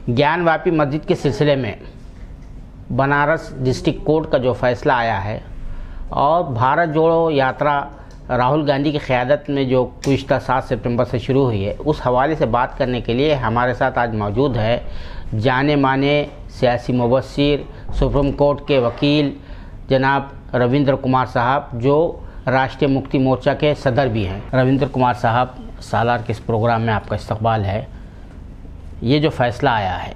ज्ञानवापी मस्जिद के सिलसिले में बनारस डिस्ट्रिक्ट कोर्ट का जो फैसला आया है और भारत जोड़ो यात्रा राहुल गांधी की क़यादत में जो गुज़िश्ता 7 सितंबर से शुरू हुई है, उस हवाले से बात करने के लिए हमारे साथ आज मौजूद है जाने माने सियासी मुबस्सिर, सुप्रीम कोर्ट के वकील जनाब रविंद्र कुमार साहब, जो राष्ट्रीय मुक्ति मोर्चा के सदर भी हैं। रविंद्र कुमार साहब, सालार के इस प्रोग्राम में आपका इस्तकबाल है। ये जो फ़ैसला आया है,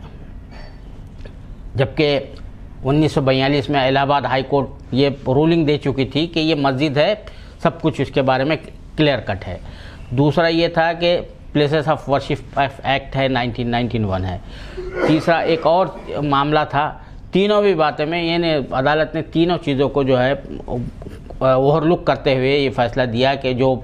जबकि 1942 में इलाहाबाद हाई कोर्ट ये रूलिंग दे चुकी थी कि ये मस्जिद है, सब कुछ इसके बारे में क्लियर कट है। दूसरा ये था कि प्लेसेस ऑफ वर्शिप एक्ट है 1991 है। तीसरा एक और मामला था। तीनों भी बातें में ये अदालत ने तीनों चीज़ों को जो है ओवरलुक करते हुए ये फ़ैसला दिया कि जो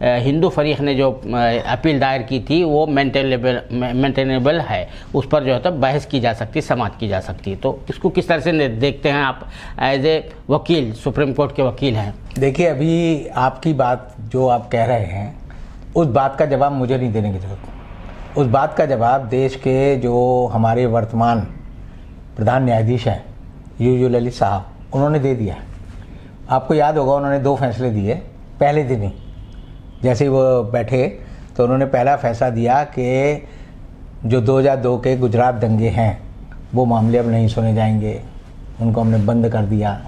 हिंदू फरीक ने जो अपील दायर की थी वो मेंटेनेबल है, उस पर जो है तो बहस की जा सकती, समाप्त की जा सकती है। तो इसको किस तरह से देखते हैं आप एज ए वकील, सुप्रीम कोर्ट के वकील हैं? देखिए, अभी आपकी बात जो आप कह रहे हैं उस बात का जवाब मुझे नहीं देने की ज़रूरत। उस बात का जवाब देश के जो हमारे वर्तमान प्रधान न्यायाधीश हैं यूयू ललित साहब, उन्होंने दे दिया। आपको याद होगा उन्होंने 2 फैसले दिए पहले दिन ही। जैसे ही वो बैठे तो उन्होंने पहला फैसला दिया कि जो 2002 के गुजरात दंगे हैं वो मामले अब नहीं सुने जाएंगे, उनको हमने बंद कर दिया।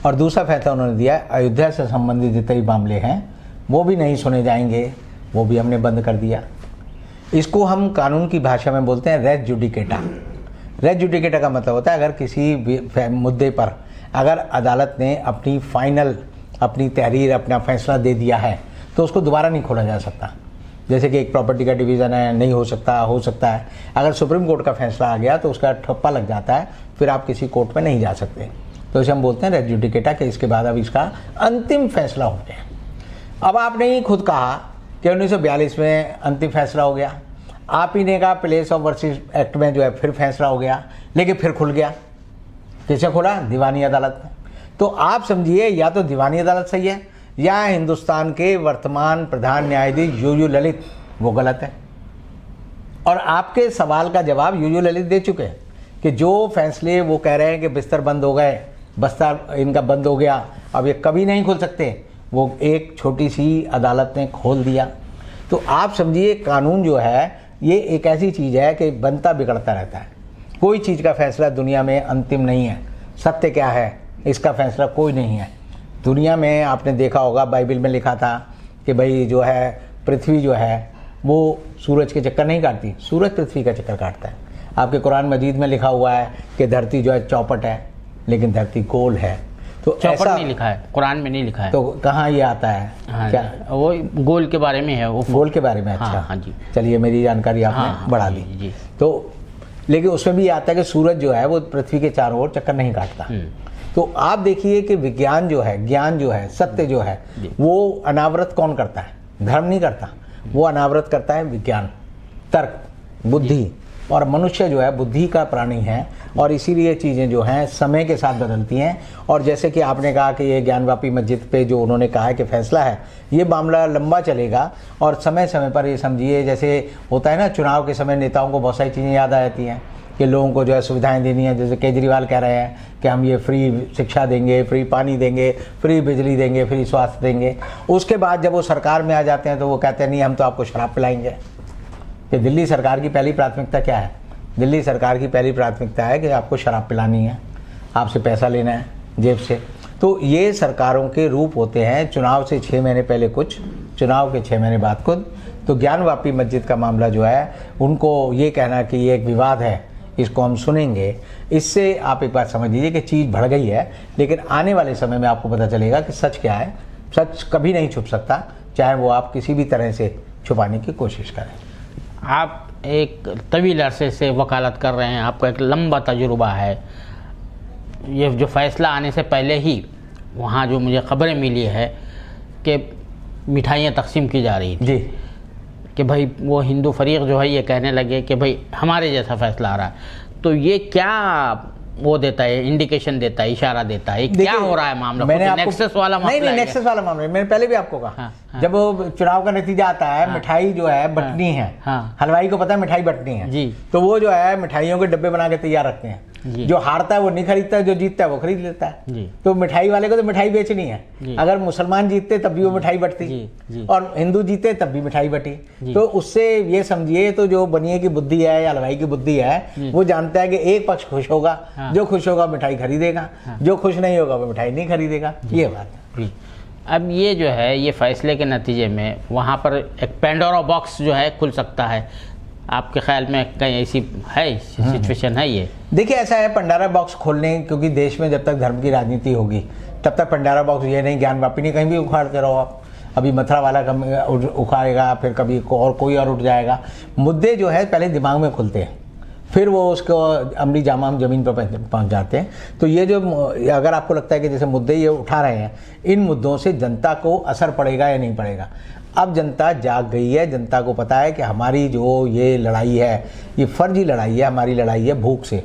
और दूसरा फैसला उन्होंने दिया अयोध्या से संबंधित जितने भी मामले हैं वो भी नहीं सुने जाएंगे, वो भी हमने बंद कर दिया। इसको हम कानून की भाषा में बोलते हैं रेस जुडिकेटा। रेस जुडिकेटा का मतलब होता है अगर किसी मुद्दे पर अगर अदालत ने अपनी तहरीर, अपना फैसला दे दिया है तो उसको दोबारा नहीं खोला जा सकता। जैसे कि एक प्रॉपर्टी का डिवीज़न है, नहीं हो सकता है। अगर सुप्रीम कोर्ट का फैसला आ गया तो उसका ठप्पा लग जाता है, फिर आप किसी कोर्ट में नहीं जा सकते। तो इसे हम बोलते हैं रेस जुडिकेटा कि इसके बाद अब इसका अंतिम फैसला हो गया। अब आपने ही खुद कहा कि 1942 में अंतिम फैसला हो गया। आप ही ने कहा प्लेस ऑफ वर्शिप एक्ट में जो है फिर फैसला हो गया, लेकिन फिर खुल गया। किसे खुला? दीवानी अदालत में। तो आप समझिए या तो दीवानी अदालत सही है या हिंदुस्तान के वर्तमान प्रधान न्यायाधीश यूयू ललित वो गलत है। और आपके सवाल का जवाब यूयू ललित दे चुके हैं कि जो फैसले वो कह रहे हैं कि बिस्तर बंद हो गए, बस्तर इनका बंद हो गया, अब ये कभी नहीं खुल सकते, वो एक छोटी सी अदालत ने खोल दिया। तो आप समझिए कानून जो है ये एक ऐसी चीज़ है कि बनता बिगड़ता रहता है। कोई चीज़ का फैसला दुनिया में अंतिम नहीं है। सत्य क्या है इसका फैसला कोई नहीं है दुनिया में। आपने देखा होगा बाइबल में लिखा था कि भाई जो है पृथ्वी जो है वो सूरज के चक्कर नहीं काटती, सूरज पृथ्वी का चक्कर काटता है। आपके कुरान मजीद में लिखा हुआ है कि धरती जो है चौपट है, लेकिन धरती गोल है। तो चौपट नहीं लिखा है, कुरान में नहीं लिखा है। तो कहाँ ये आता है? हाँ, क्या वो गोल के बारे में है? वो गोल के बारे में। अच्छा, हाँ, हाँ जी, चलिए मेरी जानकारी आपने बढ़ा दी जी। तो लेकिन उसमें भी आता है कि सूरज जो है वो पृथ्वी के चारों ओर चक्कर नहीं काटता। तो आप देखिए कि विज्ञान जो है, ज्ञान जो है, सत्य जो है, वो अनावृत कौन करता है? धर्म नहीं करता, वो अनावृत करता है विज्ञान, तर्क, बुद्धि। और मनुष्य जो है बुद्धि का प्राणी है और इसीलिए चीज़ें जो हैं समय के साथ बदलती हैं। और जैसे कि आपने कहा कि ये ज्ञानवापी मस्जिद पे जो उन्होंने कहा है कि फैसला है, ये मामला लंबा चलेगा और समय समय पर ये समझिए जैसे होता है ना, चुनाव के समय नेताओं को बहुत सारी चीज़ें याद आ जाती हैं कि लोगों को जो है सुविधाएं देनी है। जैसे केजरीवाल कह रहे हैं कि हम ये फ्री शिक्षा देंगे, फ्री पानी देंगे, फ्री बिजली देंगे, फ्री स्वास्थ्य देंगे। उसके बाद जब वो सरकार में आ जाते हैं तो वो कहते हैं नहीं, हम तो आपको शराब पिलाएंगे। कि दिल्ली सरकार की पहली प्राथमिकता क्या है? दिल्ली सरकार की पहली प्राथमिकता है कि आपको शराब पिलानी है, आपसे पैसा लेना है जेब से। तो ये सरकारों के रूप होते हैं। चुनाव से 6 महीने पहले कुछ, चुनाव के 6 महीने बाद कुछ। तो ज्ञानवापी मस्जिद का मामला जो है, उनको ये कहना कि ये एक विवाद है, इसको हम सुनेंगे, इससे आप एक बात समझ लीजिए कि चीज़ बढ़ गई है। लेकिन आने वाले समय में आपको पता चलेगा कि सच क्या है। सच कभी नहीं छुप सकता, चाहे वो आप किसी भी तरह से छुपाने की कोशिश करें। आप एक तवील अरसे से वकालत कर रहे हैं, आपका एक लंबा तजुर्बा है। ये जो फैसला आने से पहले ही वहाँ जो मुझे खबरें मिली है कि मिठाइयाँ तकसीम की जा रही थी जी, कि भाई वो हिंदू फरीक जो है ये कहने लगे कि भाई हमारे जैसा फैसला आ रहा है। तो ये क्या वो देता है, इंडिकेशन देता है, इशारा देता है। क्या हो रहा है मामला? मैंने आपको नेक्सस वाला मामला नहीं नेक्सस वाला मामला मैंने पहले भी आपको कहा। हाँ। जब वो चुनाव का नतीजा आता है, मिठाई जो है बंटनी है, हलवाई को पता है मिठाई बंटनी है जी, तो वो जो है मिठाइयों के डब्बे बना के तैयार रखते हैं। जो हारता है वो नहीं खरीदता है, जो जीतता है वो खरीद लेता है जी। तो मिठाई वाले को तो मिठाई बेचनी है। अगर मुसलमान जीतते तब भी वो मिठाई बंटती और हिंदू जीते तब भी मिठाई बटी। तो उससे ये समझिए, तो जो बनिए की बुद्धि है या हलवाई की बुद्धि है, वो जानता है कि एक पक्ष खुश होगा, जो खुश होगा मिठाई खरीदेगा, जो खुश नहीं होगा वो मिठाई नहीं खरीदेगा। ये बात है। अब ये जो है, ये फैसले के नतीजे में वहाँ पर एक पेंडोरा बॉक्स जो है खुल सकता है। आपके ख्याल में कहीं ऐसी है सिचुएशन है? ये देखिए, ऐसा है पंडारा बॉक्स खोलने, क्योंकि देश में जब तक धर्म की राजनीति होगी तब तक पंडारा बॉक्स ये नहीं ज्ञानवापी नहीं कहीं भी उखाड़ते रहो आप। अभी मथुरा वाला उखाड़ेगा, फिर कभी और कोई और उठ जाएगा। मुद्दे जो है पहले दिमाग में खुलते हैं, फिर वो उसको अमली जामा हम जमीन पर पहुंच जाते हैं। तो ये जो, अगर आपको लगता है कि जैसे मुद्दे ये उठा रहे हैं, इन मुद्दों से जनता को असर पड़ेगा या नहीं पड़ेगा। अब जनता जाग गई है, जनता को पता है कि हमारी जो ये लड़ाई है, ये फर्जी लड़ाई है। हमारी लड़ाई है भूख से,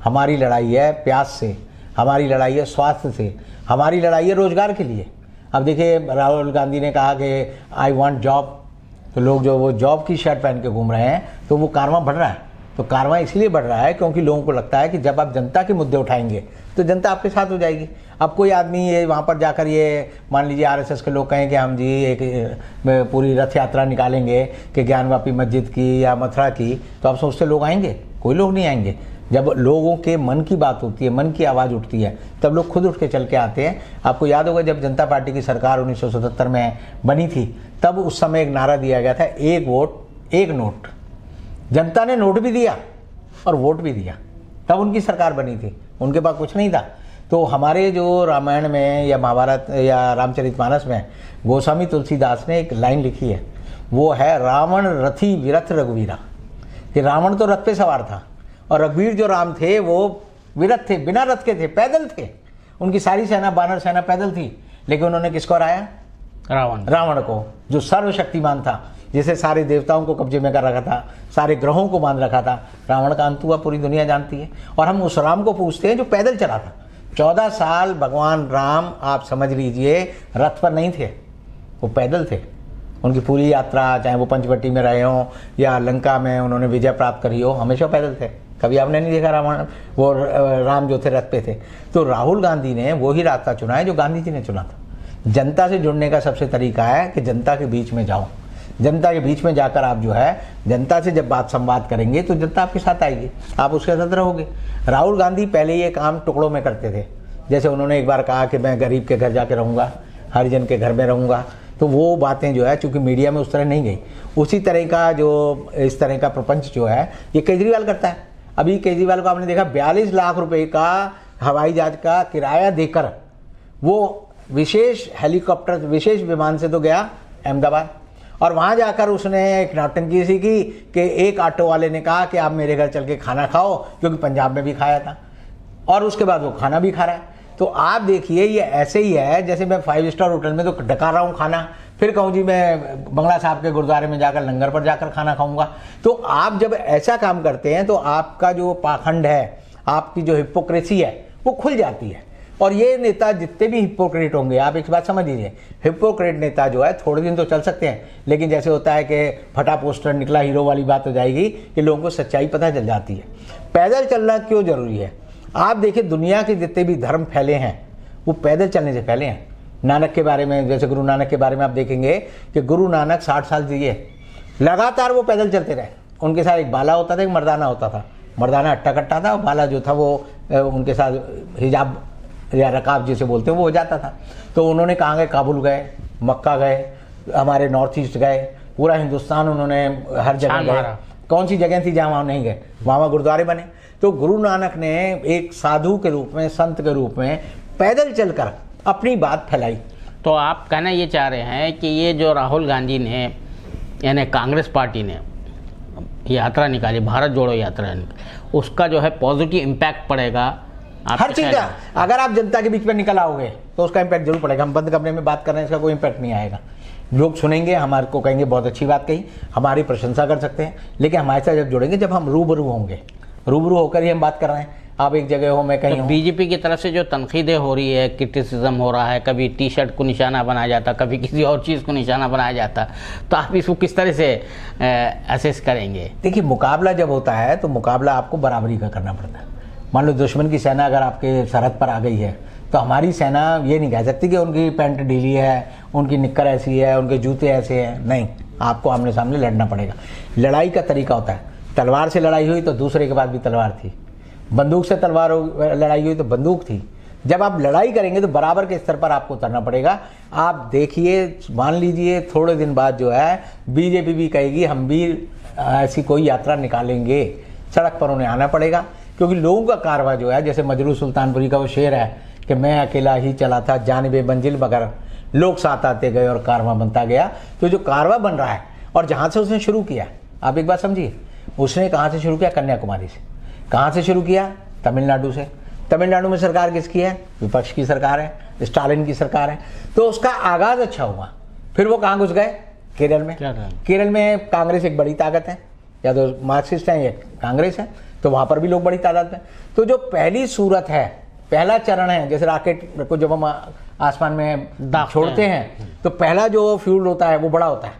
हमारी लड़ाई है प्यास से, हमारी लड़ाई है स्वास्थ्य से, हमारी लड़ाई है रोजगार के लिए। अब देखिए, राहुल गांधी ने कहा कि आई वांट जॉब, तो लोग जो वो जॉब की शर्ट पहन के घूम रहे हैं, तो वो कारवां बढ़ रहा है। तो कारवां इसलिए बढ़ रहा है क्योंकि लोगों को लगता है कि जब आप जनता के मुद्दे उठाएंगे तो जनता आपके साथ हो जाएगी। अब कोई आदमी ये वहाँ पर जाकर ये मान लीजिए आरएसएस के लोग कहें कि हम जी एक पूरी रथ यात्रा निकालेंगे कि ज्ञानवापी मस्जिद की या मथुरा की, तो आप सोचते लोग आएंगे? कोई लोग नहीं आएंगे। जब लोगों के मन की बात होती है, मन की आवाज़ उठती है, तब लोग खुद उठ के चल के आते हैं। आपको याद होगा जब जनता पार्टी की सरकार 1977 में बनी थी, तब उस समय एक नारा दिया गया था, एक वोट एक नोट। जनता ने नोट भी दिया और वोट भी दिया, तब उनकी सरकार बनी थी। उनके पास कुछ नहीं था। तो हमारे जो रामायण में या महाभारत या रामचरितमानस में गोस्वामी तुलसीदास ने एक लाइन लिखी है, वो है रावण रथी विरथ रघुवीरा। कि रावण तो रथ पे सवार था और रघुवीर जो राम थे वो विरथ थे, बिना रथ के थे, पैदल थे। उनकी सारी सेना, बानर सेना पैदल थी, लेकिन उन्होंने किसको हराया? रावण को, जो सर्वशक्तिमान था, जिसे सारे देवताओं को कब्जे में कर रखा था, सारे ग्रहों को बांध रखा था। रावण का अंत हुआ, पूरी दुनिया जानती है। और हम उस राम को पूछते हैं जो पैदल चला था 14 साल। भगवान राम आप समझ लीजिए रथ पर नहीं थे, वो पैदल थे। उनकी पूरी यात्रा, चाहे वो पंचवटी में रहे हों या लंका में उन्होंने विजय प्राप्त करी हो, हमेशा पैदल थे। कभी आपने नहीं देखा वो राम जो थे रथ पे थे। तो राहुल गांधी ने वही रास्ता चुना है जो गांधी जी ने चुना था। जनता से जुड़ने का सबसे तरीका है कि जनता के बीच में जाओ। जनता के बीच में जाकर आप जो है, जनता से जब बात संवाद करेंगे तो जनता आपके साथ आएगी, आप उसके साथ रहोगे। राहुल गांधी पहले ये काम टुकड़ों में करते थे। जैसे उन्होंने एक बार कहा कि मैं गरीब के घर जाके रहूँगा, हरिजन के घर में रहूँगा, तो वो बातें जो है चूँकि मीडिया में उस तरह नहीं गई। उसी तरह का जो इस तरह का प्रपंच जो है ये केजरीवाल करता है। अभी केजरीवाल को आपने देखा 42 लाख रुपए का हवाई जहाज का किराया देकर वो विशेष हेलीकॉप्टर, विशेष विमान से तो गया अहमदाबाद, और वहाँ जाकर उसने एक नौटंकी सी की कि एक ऑटो वाले ने कहा कि आप मेरे घर चल के खाना खाओ, क्योंकि पंजाब में भी खाया था, और उसके बाद वो खाना भी खा रहा है। तो आप देखिए ये ऐसे ही है जैसे मैं 5 स्टार होटल में तो डका रहा हूँ खाना, फिर कहूँ जी मैं बंगला साहब के गुरुद्वारे में जाकर लंगर पर जाकर खाना खाऊंगा। तो आप जब ऐसा काम करते हैं तो आपका जो पाखंड है, आपकी जो हिपोक्रेसी है वो खुल जाती है। और ये नेता जितने भी हिपोक्रेट होंगे, आप एक बात समझ लीजिए, हिपोक्रेट नेता जो है थोड़े दिन तो चल सकते हैं, लेकिन जैसे होता है कि फटा पोस्टर निकला हीरो वाली बात हो जाएगी कि लोगों को सच्चाई पता चल जाती है। पैदल चलना क्यों जरूरी है? आप देखिए दुनिया के जितने भी धर्म फैले हैं वो पैदल चलने से फैले हैं। नानक के बारे में, जैसे गुरु नानक के बारे में आप देखेंगे कि गुरु नानक 60 साल जिए, लगातार वो पैदल चलते रहे। उनके साथ एक बाला होता था, एक मर्दाना होता था। मर्दाना अट्टा कट्टा था, बाला जो था वो उनके साथ हिजाब या रकाब जिसे बोलते हैं वो हो जाता था। तो उन्होंने कहाँ गए? काबुल गए, मक्का गए, हमारे नॉर्थ ईस्ट गए, पूरा हिंदुस्तान उन्होंने हर जगह गए। कौन सी जगह थी जहाँ वहाँ नहीं गए? वहाँ गुरुद्वारे बने। तो गुरु नानक ने एक साधु के रूप में, संत के रूप में पैदल चलकर अपनी बात फैलाई। तो आप कहना ये चाह रहे हैं कि ये जो राहुल गांधी ने, यानी कांग्रेस पार्टी ने यात्रा निकाली, भारत जोड़ो यात्रा, उसका जो है पॉजिटिव इम्पैक्ट पड़ेगा हर चीज का। अगर आप जनता के बीच में निकल आओगे तो उसका इम्पैक्ट जरूर पड़ेगा। हम बंद कमरे में बात कर रहे हैं, इसका कोई इम्पैक्ट नहीं आएगा। लोग सुनेंगे, हमारे को कहेंगे बहुत अच्छी बात कही, हमारी प्रशंसा कर सकते हैं, लेकिन हमारे साथ जब जुड़ेंगे, जब हम रूबरू होंगे, रूबरू होकर ही हम बात कर रहे हैं। आप एक जगह हो, मैं कहीं हूँ। बीजेपी की तरफ से जो तनकीदें हो रही है, क्रिटिसिज्म हो रहा है, कभी टी शर्ट को निशाना बनाया जाता, कभी किसी और चीज़ को निशाना बनाया जाता, तो आप इसको किस तरह से असेस करेंगे? देखिए, मुकाबला जब होता है तो मुकाबला आपको बराबरी का करना पड़ता है। मान लो दुश्मन की सेना अगर आपके सरहद पर आ गई है, तो हमारी सेना ये नहीं कह सकती कि उनकी पैंट ढीली है, उनकी निक्कर ऐसी है, उनके जूते ऐसे हैं। नहीं, आपको आमने सामने लड़ना पड़ेगा। लड़ाई का तरीका होता है, तलवार से लड़ाई हुई तो दूसरे के पास भी तलवार थी, बंदूक से लड़ाई हुई तो बंदूक थी। जब आप लड़ाई करेंगे तो बराबर के स्तर पर आपको उतरना पड़ेगा। आप देखिए, मान लीजिए थोड़े दिन बाद जो है बीजेपी भी कहेगी हम भी ऐसी कोई यात्रा निकालेंगे, सड़क पर उन्हें आना पड़ेगा। क्योंकि लोगों का कारवा जो है, जैसे मजरू सुल्तानपुरी का वो शेर है कि मैं अकेला ही चला था जानिबे मंजिल, मगर लोग साथ आते गए और कारवा बनता गया। तो जो कारवा बन रहा है और जहाँ से उसने शुरू किया, आप एक बात समझिए, उसने कहाँ से शुरू किया? कन्याकुमारी से। कहाँ से शुरू किया? तमिलनाडु से। तमिलनाडु में सरकार किसकी है? विपक्ष की सरकार है, स्टालिन की सरकार है। तो उसका आगाज अच्छा हुआ। फिर वो कहाँ घुस गए? केरल में। केरल में कांग्रेस एक बड़ी ताकत है, या तो मार्क्सिस्ट है या कांग्रेस है, तो वहाँ पर भी लोग बड़ी तादाद में। तो जो पहली सूरत है, पहला चरण है, जैसे रॉकेट को जब हम आसमान में छोड़ते हैं तो पहला जो फ्यूल होता है वो बड़ा होता है,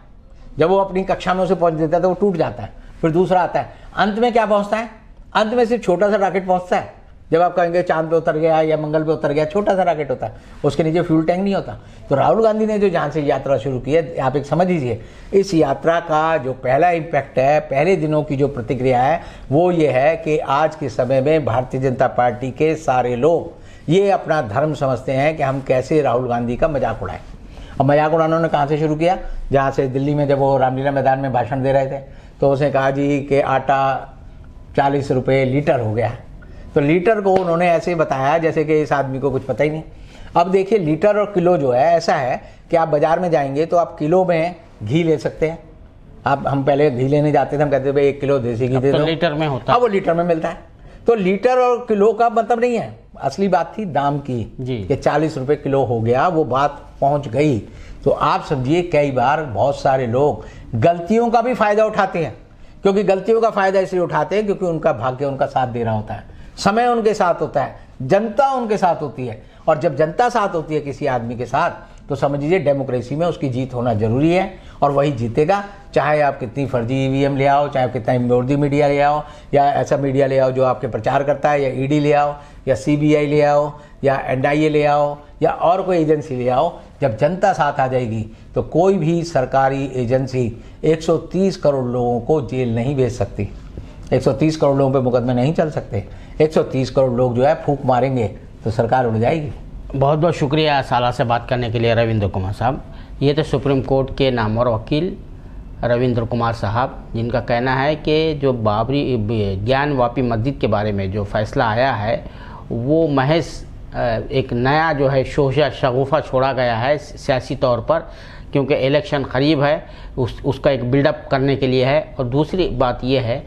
जब वो अपनी कक्षा में उसे पहुँच देता है तो वो टूट जाता है, फिर दूसरा आता है, अंत में क्या पहुँचता है? अंत में सिर्फ छोटा सा रॉकेट पहुँचता है। जब आप कहेंगे चांद पे उतर गया या मंगल पे उतर गया, छोटा सा रॉकेट होता है, उसके नीचे फ्यूल टैंक नहीं होता। तो राहुल गांधी ने जो जहाँ से यात्रा शुरू की है, आप एक समझ लीजिए, इस यात्रा का जो पहला इम्पैक्ट है, पहले दिनों की जो प्रतिक्रिया है वो ये है कि आज के समय में भारतीय जनता पार्टी के सारे लोग ये अपना धर्म समझते हैं कि हम कैसे राहुल गांधी का मजाक उड़ाएं। अब मजाक उड़ाना उन्होंने कहाँ से शुरू किया? जहाँ से दिल्ली में जब वो रामलीला मैदान में भाषण दे रहे थे तो उसने कहा जी कि आटा 40 रुपये लीटर हो गया। तो लीटर को उन्होंने ऐसे बताया जैसे कि इस आदमी को कुछ पता ही नहीं। अब देखिए, लीटर और किलो जो है ऐसा है कि आप बाजार में जाएंगे तो आप किलो में घी ले सकते हैं। हम पहले घी लेने जाते थे, हम कहते थे भाई 1 किलो देसी घी दे दो, लीटर में होता है। अब वो लीटर में मिलता है। तो लीटर और किलो का मतलब नहीं है, असली बात थी दाम की कि 40 रुपये किलो हो गया, वो बात पहुंच गई। तो आप समझिए, कई बार बहुत सारे लोग गलतियों का भी फायदा उठाते हैं, क्योंकि गलतियों का फायदा इसलिए उठाते हैं क्योंकि उनका भाग्य उनका साथ दे रहा होता है, समय उनके साथ होता है, जनता उनके साथ होती है। और जब जनता साथ होती है किसी आदमी के साथ, तो समझ लीजिए डेमोक्रेसी में उसकी जीत होना जरूरी है और वही जीतेगा। चाहे आप कितनी फर्जी ईवीएम ले आओ, चाहे कितना मोदी मीडिया ले आओ, या ऐसा मीडिया ले आओ जो आपके प्रचार करता है, या ईडी ले आओ, या सीबीआई ले आओ, या एनआईए ले आओ, या और कोई एजेंसी ले आओ। जब जनता साथ आ जाएगी तो कोई भी सरकारी एजेंसी 130 करोड़ लोगों को जेल नहीं भेज सकती। 130 करोड़ लोगों पे मुकदमे नहीं चल सकते। 130 करोड़ लोग जो है फूंक मारेंगे तो सरकार उड़ जाएगी। बहुत बहुत शुक्रिया साला से बात करने के लिए रविंद्र कुमार साहब। ये थे सुप्रीम कोर्ट के नामवर वकील रविंद्र कुमार साहब, जिनका कहना है कि जो बाबरी ज्ञान वापी मस्जिद के बारे में जो फैसला आया है वो महज एक नया जो है शोशा शगुफा छोड़ा गया है सियासी तौर पर, क्योंकि इलेक्शन करीब है, उसका एक बिल्डअप करने के लिए है। और दूसरी बात यह है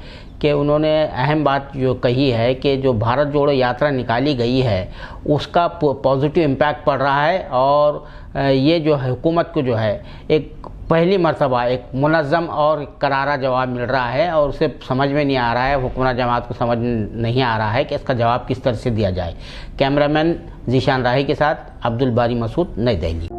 कि उन्होंने अहम बात जो कही है कि जो भारत जोड़ो यात्रा निकाली गई है उसका पॉजिटिव इम्पैक्ट पड़ रहा है, और ये जो है हुकूमत को जो है एक पहली मर्तबा एक मुनज़्ज़म और करारा जवाब मिल रहा है, और उसे समझ में नहीं आ रहा है, हुकूमत जमात को समझ नहीं आ रहा है कि इसका जवाब किस तरह से दिया जाए। कैमरामैन जीशान राही के साथ अब्दुल बारी मसूद, नई दिल्ली।